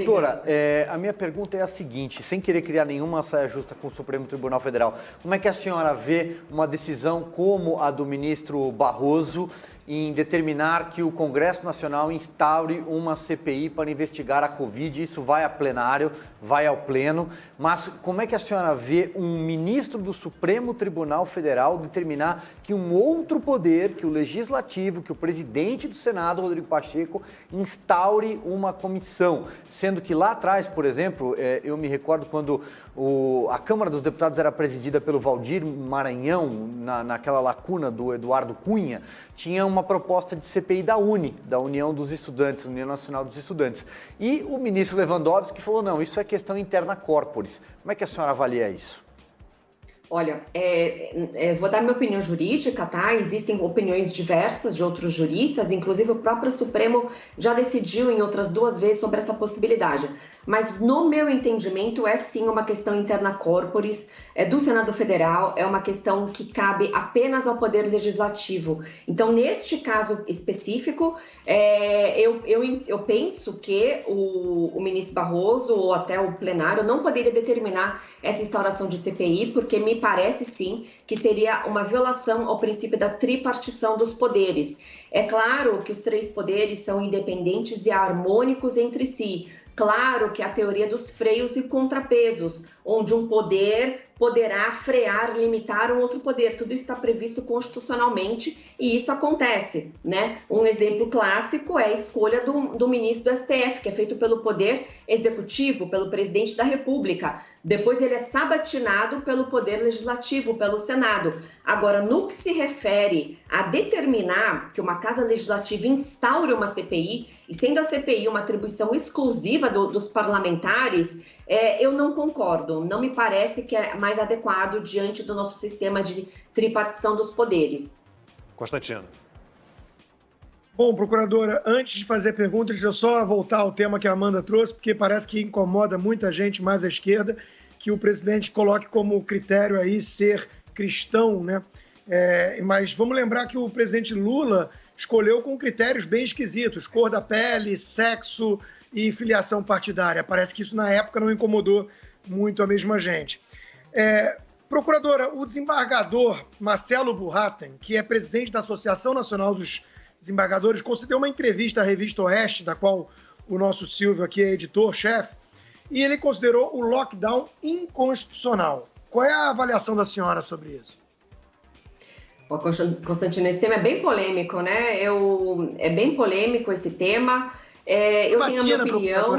Doutora, a minha pergunta é a seguinte, sem querer criar nenhuma saia justa com o Supremo Tribunal Federal, como é que a senhora vê uma decisão como a do ministro Barroso em determinar que o Congresso Nacional instaure uma CPI para investigar a Covid? Isso vai a plenário, vai ao pleno, mas como é que a senhora vê um ministro do Supremo Tribunal Federal determinar que um outro poder, que o Legislativo, que o presidente do Senado, Rodrigo Pacheco, instaure uma comissão? Sendo que lá atrás, por exemplo, eu me recordo quando a Câmara dos Deputados era presidida pelo Valdir Maranhão, naquela lacuna do Eduardo Cunha, tinha uma proposta de CPI da UNE, da União dos Estudantes, União Nacional dos Estudantes. E o ministro Lewandowski falou, não, isso é questão interna corporis. Como é que a senhora avalia isso? Olha, vou dar minha opinião jurídica, tá? Existem opiniões diversas de outros juristas, inclusive o próprio Supremo já decidiu em outras 2 vezes sobre essa possibilidade. Mas, no meu entendimento, é sim uma questão interna corporis do Senado Federal, é uma questão que cabe apenas ao Poder Legislativo. Então, neste caso específico, eu penso que o ministro Barroso ou até o plenário não poderia determinar essa instauração de CPI, porque me parece sim que seria uma violação ao princípio da tripartição dos poderes. É claro que os 3 poderes são independentes e harmônicos entre si. Claro que a teoria dos freios e contrapesos, onde um poder poderá frear, limitar um outro poder. Tudo isso está previsto constitucionalmente e isso acontece, né? Um exemplo clássico é a escolha do ministro do STF, que é feito pelo Poder Executivo, pelo Presidente da República. Depois ele é sabatinado pelo Poder Legislativo, pelo Senado. Agora, no que se refere a determinar que uma Casa Legislativa instaure uma CPI, e sendo a CPI uma atribuição exclusiva dos parlamentares, eu não concordo. Não me parece que é mais adequado diante do nosso sistema de tripartição dos poderes. Constantino. Bom, procuradora, antes de fazer perguntas, deixa eu só voltar ao tema que a Amanda trouxe, porque parece que incomoda muita gente mais à esquerda que o presidente coloque como critério aí ser cristão, né? Mas vamos lembrar que o presidente Lula escolheu com critérios bem esquisitos, cor da pele, sexo e filiação partidária. Parece que isso na época não incomodou muito a mesma gente. Procuradora, o desembargador Marcelo Burraten, que é presidente da Associação Nacional dos Desembargadores, concedeu uma entrevista à revista Oeste, da qual o nosso Silvio aqui é editor-chefe, e ele considerou o lockdown inconstitucional. Qual é a avaliação da senhora sobre isso? Constantino, esse tema é bem polêmico, né? É bem polêmico esse tema. Eu tenho a minha opinião.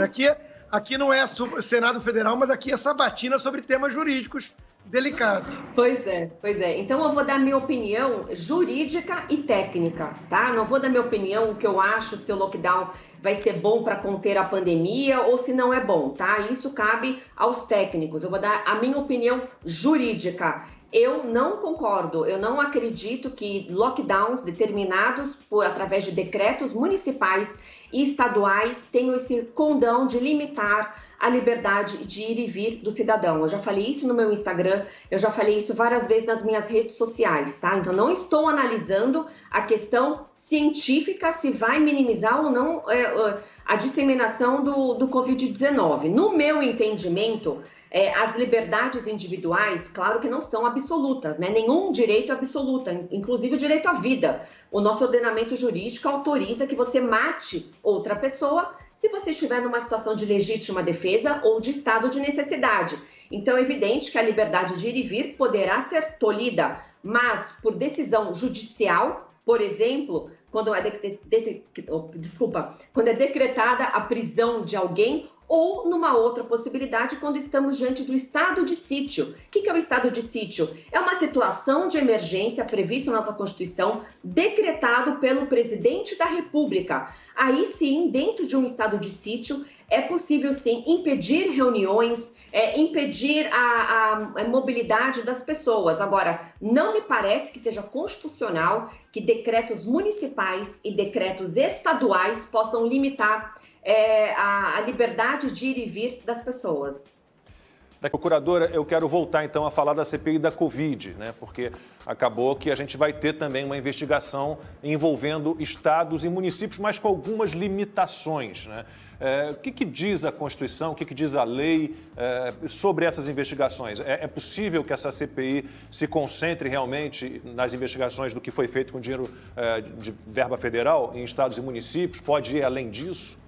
Aqui não é Senado Federal, mas aqui é sabatina sobre temas jurídicos delicados. Pois é. Então eu vou dar minha opinião jurídica e técnica, tá? Não vou dar minha opinião, o que eu acho, se o lockdown vai ser bom para conter a pandemia ou se não é bom, tá? Isso cabe aos técnicos. Eu vou dar a minha opinião jurídica. Eu não concordo, eu não acredito que lockdowns determinados através de decretos municipais e estaduais tenham esse condão de limitar a liberdade de ir e vir do cidadão. Eu já falei isso no meu Instagram, eu já falei isso várias vezes nas minhas redes sociais, tá? Então não estou analisando a questão científica se vai minimizar ou não a disseminação do Covid-19. No meu entendimento, as liberdades individuais, claro que não são absolutas, né? Nenhum direito é absoluto, inclusive o direito à vida. O nosso ordenamento jurídico autoriza que você mate outra pessoa se você estiver numa situação de legítima defesa ou de estado de necessidade. Então é evidente que a liberdade de ir e vir poderá ser tolhida, mas por decisão judicial, por exemplo, quando é decretada a prisão de alguém, ou numa outra possibilidade, quando estamos diante do estado de sítio. O que é o estado de sítio? É uma situação de emergência prevista na nossa Constituição, decretado pelo presidente da República. Aí sim, dentro de um estado de sítio, é possível sim impedir reuniões, impedir a mobilidade das pessoas. Agora, não me parece que seja constitucional que decretos municipais e decretos estaduais possam limitar a liberdade de ir e vir das pessoas. Procuradora, eu quero voltar então a falar da CPI da Covid, né? Porque acabou que a gente vai ter também uma investigação envolvendo estados e municípios, mas com algumas limitações, né? O que diz a Constituição, o que diz a lei sobre essas investigações? É possível que essa CPI se concentre realmente nas investigações do que foi feito com dinheiro de verba federal em estados e municípios? Pode ir além disso?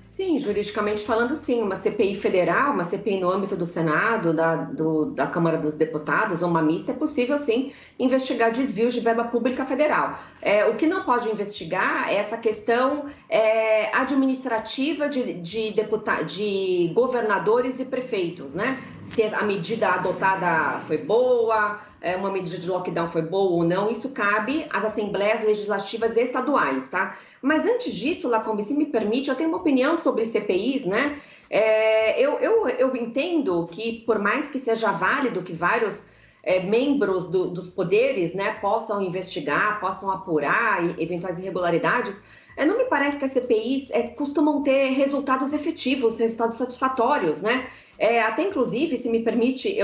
Sim, juridicamente falando, sim. Uma CPI federal, uma CPI no âmbito do Senado, da Câmara dos Deputados, ou uma mista, é possível, sim, investigar desvios de verba pública federal. O que não pode investigar é essa questão administrativa de governadores e prefeitos, né? Se a medida adotada foi boa, uma medida de lockdown foi boa ou não, isso cabe às assembleias legislativas estaduais, tá? Mas antes disso, Lacombe, se me permite, eu tenho uma opinião sobre CPIs, né? Eu entendo que, por mais que seja válido que vários membros dos poderes, né, possam investigar, possam apurar eventuais irregularidades, não me parece que as CPIs costumam ter resultados efetivos, resultados satisfatórios, né? Até inclusive, se me permite,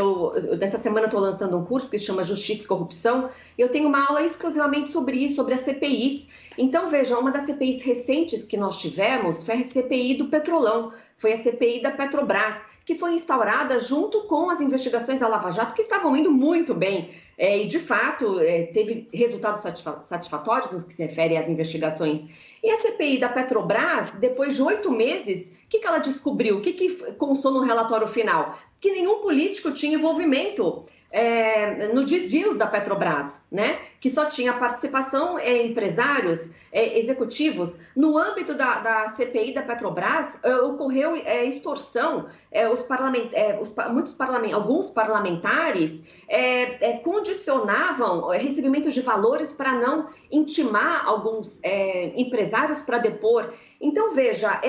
dessa semana estou lançando um curso que se chama Justiça e Corrupção, e eu tenho uma aula exclusivamente sobre isso, sobre as CPIs. Então, veja, uma das CPIs recentes que nós tivemos foi a CPI do Petrolão, foi a CPI da Petrobras, que foi instaurada junto com as investigações da Lava Jato, que estavam indo muito bem. E, de fato, teve resultados satisfatórios no que se refere às investigações. E a CPI da Petrobras, depois de 8 meses, o que ela descobriu? O que constou no relatório final? Que nenhum político tinha envolvimento no desvios da Petrobras, né? Que só tinha participação empresários, executivos. No âmbito da CPI da Petrobras, ocorreu extorsão. Alguns parlamentares condicionavam recebimento de valores para não intimar alguns empresários para depor. Então, veja,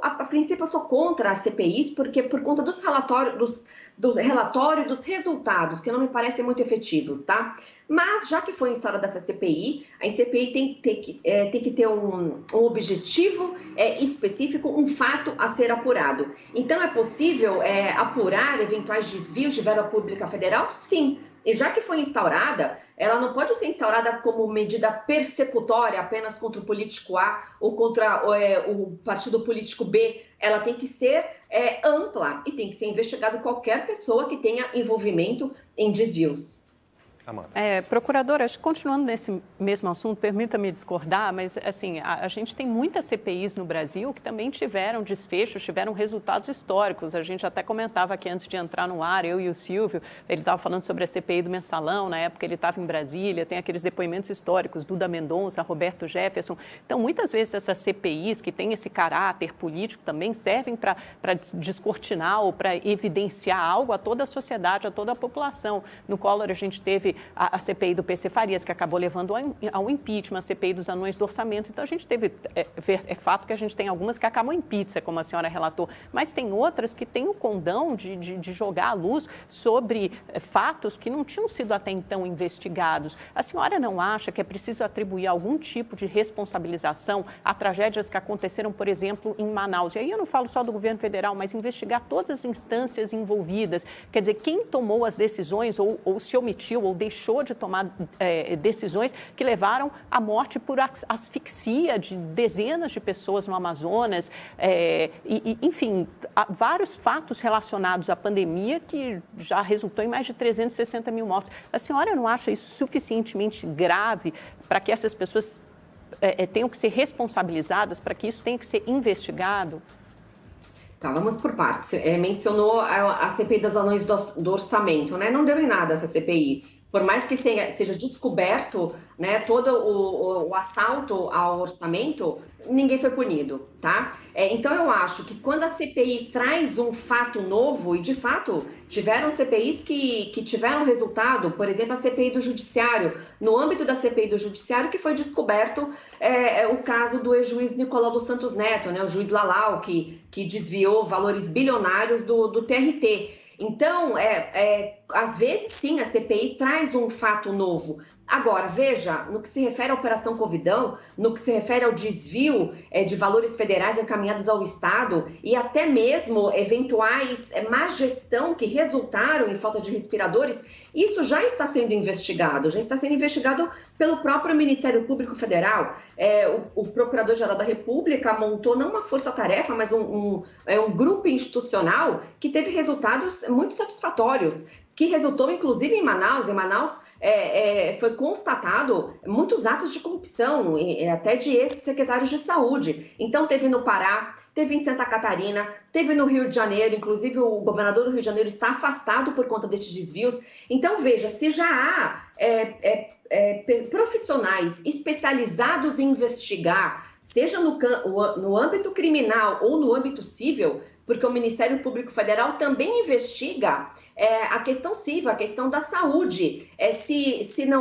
a princípio eu sou contra as CPIs, porque por conta dos relatórios, dos resultados, que não me parecem muito efetivos, tá? Mas, já que foi instaurada essa CPI, a CPI tem que ter um objetivo específico, um fato a ser apurado. Então, é possível apurar eventuais desvios de verba pública federal? Sim. E já que foi instaurada, ela não pode ser instaurada como medida persecutória apenas contra o político A ou contra o partido político B. Ela tem que ser ampla e tem que ser investigado qualquer pessoa que tenha envolvimento em desvios. Procuradora, continuando nesse mesmo assunto, permita-me discordar, mas assim, a gente tem muitas CPIs no Brasil que também tiveram desfechos, tiveram resultados históricos. A gente até comentava aqui antes de entrar no ar, eu e o Silvio, ele estava falando sobre a CPI do Mensalão, na época ele estava em Brasília, tem aqueles depoimentos históricos, Duda Mendonça, Roberto Jefferson. Então, muitas vezes essas CPIs que têm esse caráter político também servem para descortinar ou para evidenciar algo a toda a sociedade, a toda a população. No Collor, a gente teve a CPI do PC Farias, que acabou levando ao impeachment, a CPI dos anões do orçamento. Então, a gente teve, é fato que a gente tem algumas que acabam em pizza, como a senhora relatou, mas tem outras que têm o condão de jogar à luz sobre fatos que não tinham sido até então investigados. A senhora não acha que é preciso atribuir algum tipo de responsabilização a tragédias que aconteceram, por exemplo, em Manaus? E aí eu não falo só do governo federal, mas investigar todas as instâncias envolvidas. Quer dizer, quem tomou as decisões ou se omitiu ou deixou de tomar decisões que levaram à morte por asfixia de dezenas de pessoas no Amazonas. Enfim, há vários fatos relacionados à pandemia que já resultou em mais de 360 mil mortes. A senhora não acha isso suficientemente grave para que essas pessoas tenham que ser responsabilizadas, para que isso tenha que ser investigado? Tá, vamos por partes. Mencionou a CPI dos anões do orçamento, né? Não deu em nada essa CPI. Por mais que seja descoberto, né, todo o assalto ao orçamento, ninguém foi punido, tá? Então, eu acho que quando a CPI traz um fato novo, e de fato tiveram CPIs que tiveram resultado, por exemplo, a CPI do Judiciário, no âmbito da CPI do Judiciário que foi descoberto o caso do ex-juiz Nicolau dos Santos Neto, né, o juiz Lalau, que desviou valores bilionários do TRT. Então, às vezes, sim, a CPI traz um fato novo. Agora, veja, no que se refere à Operação Covidão, no que se refere ao desvio de valores federais encaminhados ao Estado e até mesmo eventuais má gestão que resultaram em falta de respiradores, isso já está sendo investigado pelo próprio Ministério Público Federal. O Procurador-Geral da República montou não uma força-tarefa, mas um grupo institucional que teve resultados muito satisfatórios, que resultou inclusive em Manaus. Em Manaus foi constatado muitos atos de corrupção, até de ex-secretários de saúde. Então teve no Pará, teve em Santa Catarina, teve no Rio de Janeiro, inclusive o governador do Rio de Janeiro está afastado por conta desses desvios. Então veja, se já há profissionais especializados em investigar, seja no âmbito criminal ou no âmbito civil, porque o Ministério Público Federal também investiga a questão civil, a questão da saúde. Se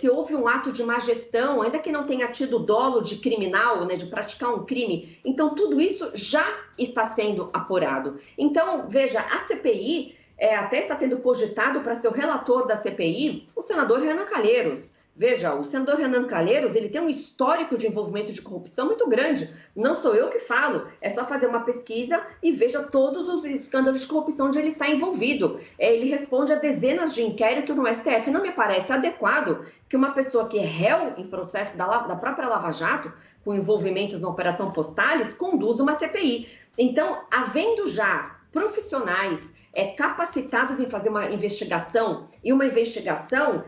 houve um ato de má gestão, ainda que não tenha tido dolo de criminal, né, de praticar um crime, então tudo isso já está sendo apurado. Então, veja, a CPI até está sendo cogitado para ser o relator da CPI, o senador Renan Calheiros. Veja, o senador Renan Calheiros, ele tem um histórico de envolvimento de corrupção muito grande. Não sou eu que falo, é só fazer uma pesquisa e veja todos os escândalos de corrupção onde ele está envolvido. Ele responde a dezenas de inquéritos no STF. Não me parece adequado que uma pessoa que é réu em processo da própria Lava Jato, com envolvimentos na Operação Postales, conduza uma CPI. Então, havendo já profissionais capacitados em fazer uma investigação, e uma investigação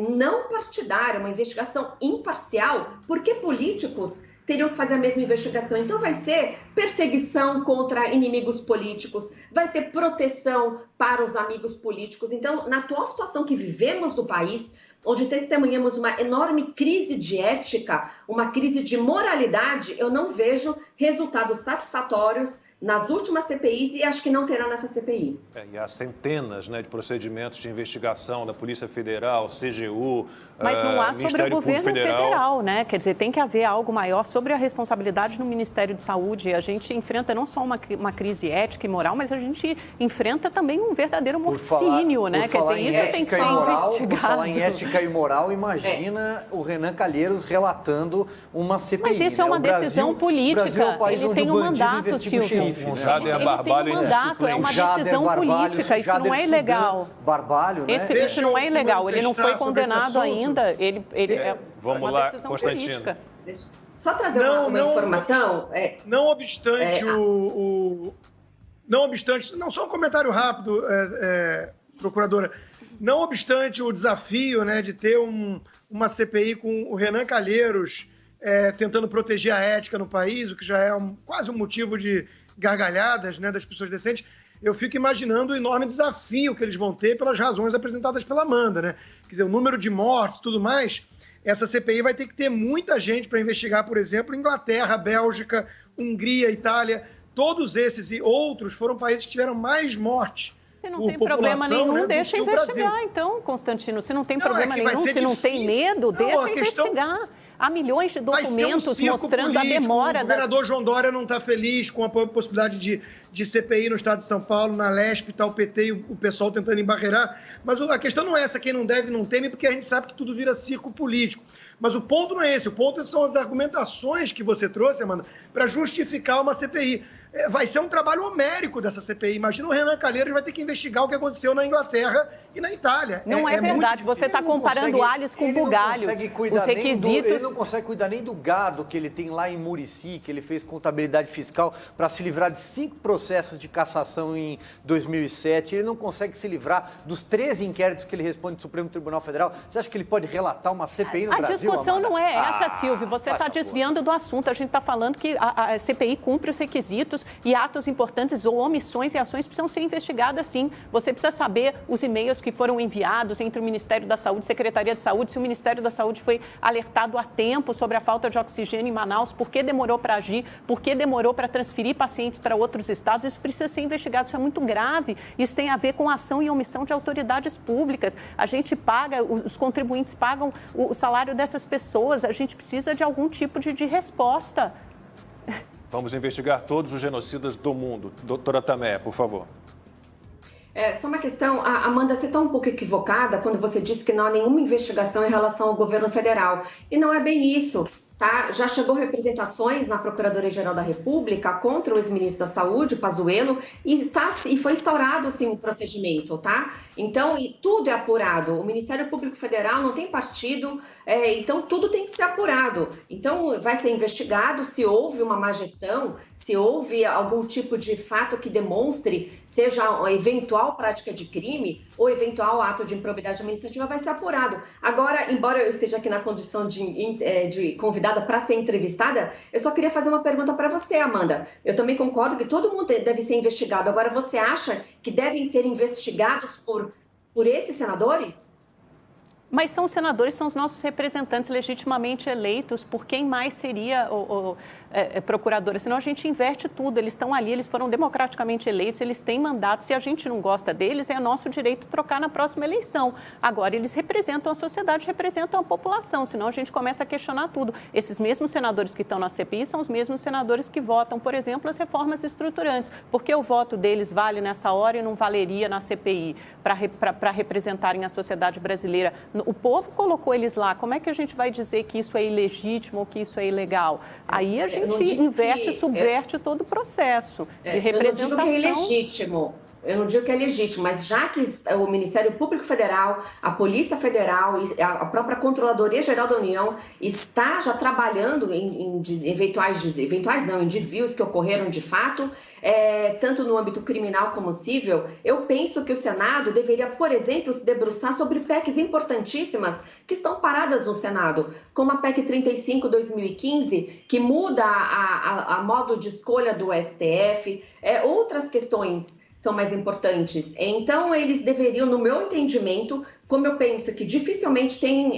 não partidária, uma investigação imparcial, porque políticos teriam que fazer a mesma investigação. Então vai ser perseguição contra inimigos políticos, vai ter proteção para os amigos políticos. Então, na atual situação que vivemos no país, onde testemunhamos uma enorme crise de ética, uma crise de moralidade, eu não vejo resultados satisfatórios nas últimas CPIs e acho que não terá nessa CPI. E há centenas de procedimentos de investigação da Polícia Federal, CGU, mas não há sobre o governo federal, né? Quer dizer, tem que haver algo maior sobre a responsabilidade no Ministério de Saúde. A gente enfrenta não só uma crise ética e moral, mas a gente enfrenta também um verdadeiro morticínio, né? Quer dizer, isso tem que ser investigado. Por falar em ética e moral, imagina o Renan Calheiros relatando uma CPI. Mas isso é uma decisão política. Ele tem um mandato, Silvio. O Jader Barbalho ainda é suplente. É uma decisão política, isso não é ilegal. Barbalho, né? Isso não é ilegal, ele não foi condenado ainda. Vamos lá, Constantino. Só trazer uma informação. Não obstante não, só um comentário rápido, procuradora. Não obstante o desafio, né, de ter uma CPI com o Renan Calheiros tentando proteger a ética no país, o que já é quase um motivo de gargalhadas, né, das pessoas decentes, eu fico imaginando o enorme desafio que eles vão ter pelas razões apresentadas pela Amanda, né? Quer dizer, o número de mortes e tudo mais, essa CPI vai ter que ter muita gente para investigar, por exemplo, Inglaterra, Bélgica, Hungria, Itália, todos esses e outros foram países que tiveram mais mortes. Se não tem problema nenhum, né, deixa investigar, então, Constantino. Se não tem problema nenhum, se não tem medo, deixa investigar. Há milhões de documentos mostrando a demora. O governador João Dória não está feliz com a possibilidade de CPI no estado de São Paulo, na Lesp, está o PT e o pessoal tentando embarrear. Mas a questão não é essa, quem não deve não teme, porque a gente sabe que tudo vira circo político. Mas o ponto não é esse, o ponto são as argumentações que você trouxe, Amanda, para justificar uma CPI. Vai ser um trabalho homérico dessa CPI. Imagina o Renan Calheiros vai ter que investigar o que aconteceu na Inglaterra e na Itália. Não é verdade. Você está comparando alhos com bugalhos. Os requisitos... Ele não consegue cuidar nem do gado que ele tem lá em Murici, que ele fez contabilidade fiscal para se livrar de 5 processos de cassação em 2007. Ele não consegue se livrar dos 13 inquéritos que ele responde no Supremo Tribunal Federal. Você acha que ele pode relatar uma CPI no Brasil? A discussão não é essa, Silvio. Você está desviando do assunto. A gente está falando que a CPI cumpre os requisitos e atos importantes ou omissões e ações precisam ser investigadas, sim. Você precisa saber os e-mails que foram enviados entre o Ministério da Saúde e a Secretaria de Saúde, se o Ministério da Saúde foi alertado a tempo sobre a falta de oxigênio em Manaus, por que demorou para agir, por que demorou para transferir pacientes para outros estados. Isso precisa ser investigado, isso é muito grave. Isso tem a ver com ação e omissão de autoridades públicas. A gente paga, os contribuintes pagam o salário dessas pessoas, a gente precisa de algum tipo de resposta. Vamos investigar todos os genocidas do mundo. Doutora Tamé, por favor. Só uma questão, Amanda, você está um pouco equivocada quando você disse que não há nenhuma investigação em relação ao governo federal. E não é bem isso. Tá? Já chegou representações na Procuradoria-Geral da República contra o ex-ministro da Saúde, Pazuello, e foi instaurado, sim, um procedimento, tá? Então, tudo é apurado. O Ministério Público Federal não tem partido, então tudo tem que ser apurado. Então, vai ser investigado se houve uma má gestão, se houve algum tipo de fato que demonstre, seja uma eventual prática de crime ou eventual ato de improbidade administrativa, vai ser apurado. Agora, embora eu esteja aqui na condição de convidada para ser entrevistada, eu só queria fazer uma pergunta para você, Amanda. Eu também concordo que todo mundo deve ser investigado. Agora, você acha que devem ser investigados por esses senadores? Mas são os senadores, são os nossos representantes legitimamente eleitos, por quem mais seria procuradora? Senão a gente inverte tudo, eles estão ali, eles foram democraticamente eleitos, eles têm mandato, se a gente não gosta deles, é nosso direito trocar na próxima eleição. Agora, eles representam a sociedade, representam a população, senão a gente começa a questionar tudo. Esses mesmos senadores que estão na CPI são os mesmos senadores que votam, por exemplo, as reformas estruturantes. Por que o voto deles vale nessa hora e não valeria na CPI para representarem a sociedade brasileira? O povo colocou eles lá, como é que a gente vai dizer que isso é ilegítimo ou que isso é ilegal? Aí a gente inverte, subverte todo o processo de representação. Eu não digo que é ilegítimo. Eu não digo que é legítimo, mas já que o Ministério Público Federal, a Polícia Federal e a própria Controladoria Geral da União está já trabalhando em desvios que ocorreram de fato, tanto no âmbito criminal como civil, eu penso que o Senado deveria, por exemplo, se debruçar sobre PECs importantíssimas que estão paradas no Senado, como a PEC 35/2015, que muda a modo de escolha do STF, outras questões são mais importantes. Então, eles deveriam, no meu entendimento, como eu penso que dificilmente tem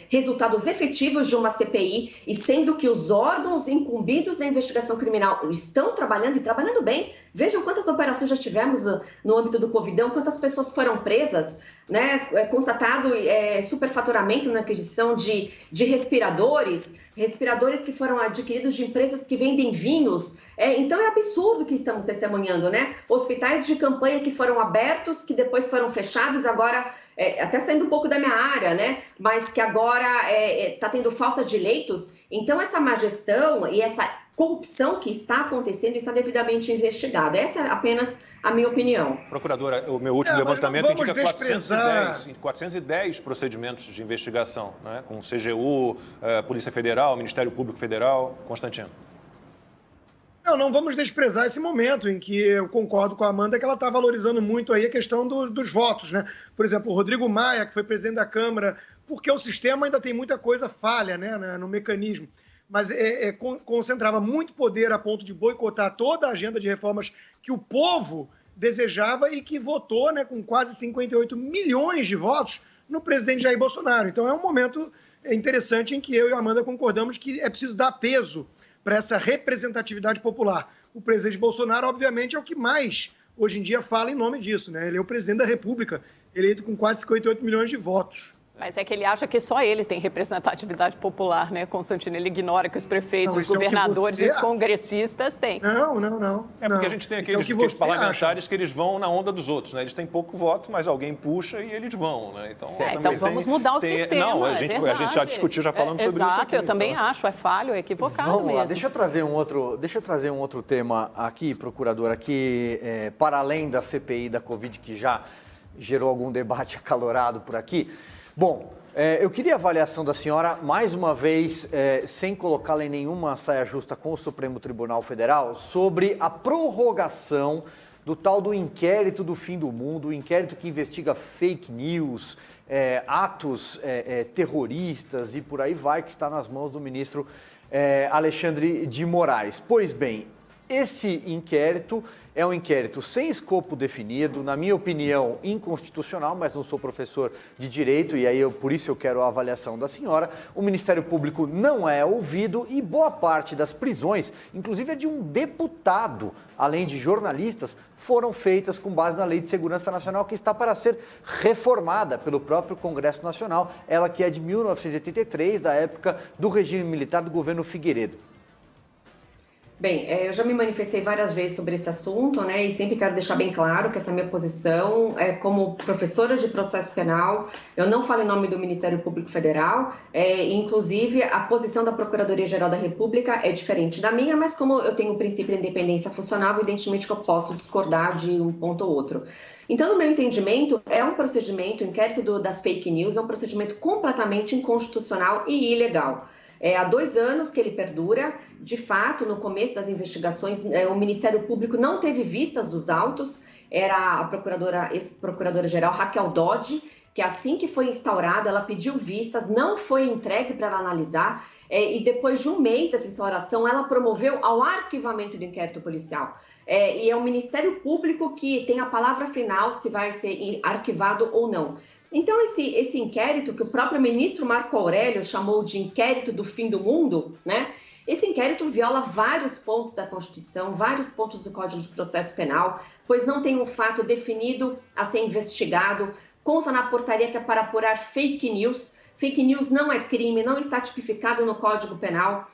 resultados efetivos de uma CPI, e sendo que os órgãos incumbidos da investigação criminal estão trabalhando, e trabalhando bem. Vejam quantas operações já tivemos no âmbito do Covidão, quantas pessoas foram presas, né? Constatado superfaturamento na aquisição de respiradores que foram adquiridos de empresas que vendem vinhos. Então, é absurdo que estamos testemunhando, né? Hospitais de campanha que foram abertos, que depois foram fechados, agora, até saindo um pouco da minha área, né? Mas que agora está tendo falta de leitos. Então, essa má gestão e essa corrupção que está acontecendo está devidamente investigada. Essa é apenas a minha opinião. Procuradora, o meu último levantamento indica 410 procedimentos de investigação, né? Com CGU, Polícia Federal, Ministério Público Federal. Constantino. Não vamos desprezar esse momento em que eu concordo com a Amanda que ela está valorizando muito aí a questão dos votos, né? Por exemplo, o Rodrigo Maia, que foi presidente da Câmara, porque o sistema ainda tem muita coisa falha, né, no mecanismo, mas concentrava muito poder a ponto de boicotar toda a agenda de reformas que o povo desejava e que votou, né, com quase 58 milhões de votos no presidente Jair Bolsonaro. Então é um momento interessante em que eu e a Amanda concordamos que é preciso dar peso para essa representatividade popular. O presidente Bolsonaro, obviamente, é o que mais, hoje em dia, fala em nome disso, né? Ele é o presidente da República, eleito com quase 58 milhões de votos. Mas é que ele acha que só ele tem representatividade popular, né, Constantino? Ele ignora que os prefeitos, os governadores e os congressistas têm. Não. Porque a gente tem aqueles parlamentares que eles vão na onda dos outros, né? Eles têm pouco voto, mas alguém puxa e eles vão, né? Então vamos mudar o sistema. Não, a gente já discutiu, já falamos sobre isso aqui. Exato, eu também acho, é falho, é equivocado mesmo. Vamos lá, deixa eu trazer um outro tema aqui, procuradora, que para além da CPI da Covid, que já gerou algum debate acalorado por aqui. Bom, eu queria a avaliação da senhora, mais uma vez, sem colocá-la em nenhuma saia justa com o Supremo Tribunal Federal, sobre a prorrogação do tal do inquérito do fim do mundo, o inquérito que investiga fake news, atos terroristas e por aí vai, que está nas mãos do ministro Alexandre de Moraes. Pois bem, esse inquérito é um inquérito sem escopo definido, na minha opinião, inconstitucional, mas não sou professor de direito e aí por isso eu quero a avaliação da senhora. O Ministério Público não é ouvido e boa parte das prisões, inclusive a de um deputado, além de jornalistas, foram feitas com base na Lei de Segurança Nacional, que está para ser reformada pelo próprio Congresso Nacional, ela que é de 1983, da época do regime militar do governo Figueiredo. Bem, eu já me manifestei várias vezes sobre esse assunto, né, e sempre quero deixar bem claro que essa minha posição é como professora de processo penal, eu não falo em nome do Ministério Público Federal, inclusive a posição da Procuradoria-Geral da República é diferente da minha, mas como eu tenho o princípio de independência funcional, evidentemente que eu posso discordar de um ponto ou outro. Então, no meu entendimento, é um procedimento, o inquérito das fake news é um procedimento completamente inconstitucional e ilegal. Há 2 anos que ele perdura. De fato, no começo das investigações, o Ministério Público não teve vistas dos autos. Era a ex-procuradora-geral Raquel Dodge, que assim que foi instaurada, ela pediu vistas, não foi entregue para ela analisar. E depois de um mês dessa instauração, ela promoveu ao arquivamento do inquérito policial. E é o Ministério Público que tem a palavra final se vai ser arquivado ou não. Então, esse inquérito, que o próprio ministro Marco Aurélio chamou de inquérito do fim do mundo, né? Esse inquérito viola vários pontos da Constituição, vários pontos do Código de Processo Penal, pois não tem um fato definido a ser investigado, consta na portaria que é para apurar fake news. Fake news não é crime, não está tipificado no Código Penal.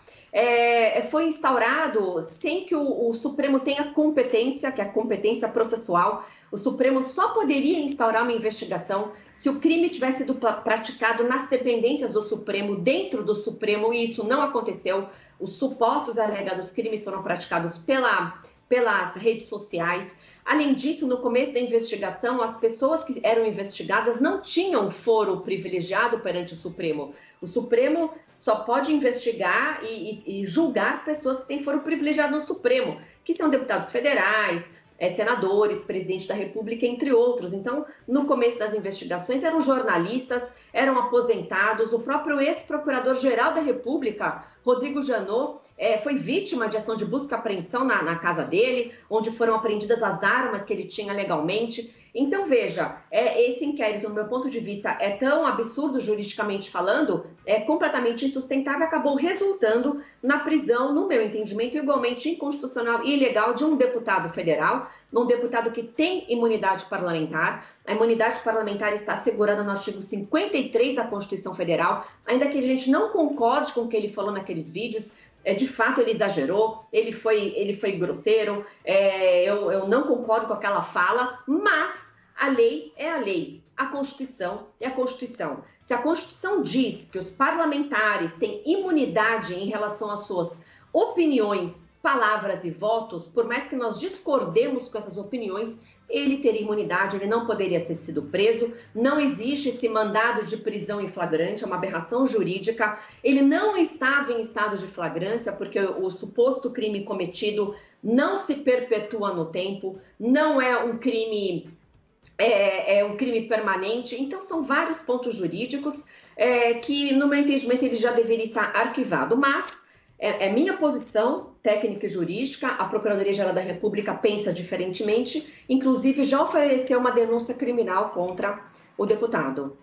Foi instaurado sem que o Supremo tenha competência, que é a competência processual. O Supremo só poderia instaurar uma investigação se o crime tivesse sido praticado nas dependências do Supremo, dentro do Supremo, e isso não aconteceu. Os supostos alegados crimes foram praticados pelas redes sociais. Além disso, no começo da investigação, as pessoas que eram investigadas não tinham foro privilegiado perante o Supremo. O Supremo só pode investigar e julgar pessoas que têm foro privilegiado no Supremo, que são deputados federais, senadores, presidente da República, entre outros. Então, no começo das investigações, eram jornalistas, eram aposentados. O próprio ex-procurador-geral da República, Rodrigo Janot, foi vítima de ação de busca e apreensão na casa dele, onde foram apreendidas as armas que ele tinha legalmente. Então, veja, esse inquérito, no meu ponto de vista, é tão absurdo juridicamente falando, é completamente insustentável, acabou resultando na prisão, no meu entendimento, igualmente inconstitucional e ilegal de um deputado federal, um deputado que tem imunidade parlamentar. A imunidade parlamentar está assegurada no artigo 53 da Constituição Federal, ainda que a gente não concorde com o que ele falou naqueles vídeos. De fato, ele exagerou, ele foi grosseiro, eu não concordo com aquela fala, mas a lei é a lei, a Constituição é a Constituição. Se a Constituição diz que os parlamentares têm imunidade em relação às suas opiniões, palavras e votos, por mais que nós discordemos com essas opiniões, ele teria imunidade, ele não poderia ter sido preso, não existe esse mandado de prisão em flagrante, é uma aberração jurídica, ele não estava em estado de flagrância, porque o suposto crime cometido não se perpetua no tempo, não é um crime, é um crime permanente, então são vários pontos jurídicos que, no meu entendimento, ele já deveria estar arquivado, mas é minha posição técnica e jurídica, a Procuradoria-Geral da República pensa diferentemente, inclusive já ofereceu uma denúncia criminal contra o deputado.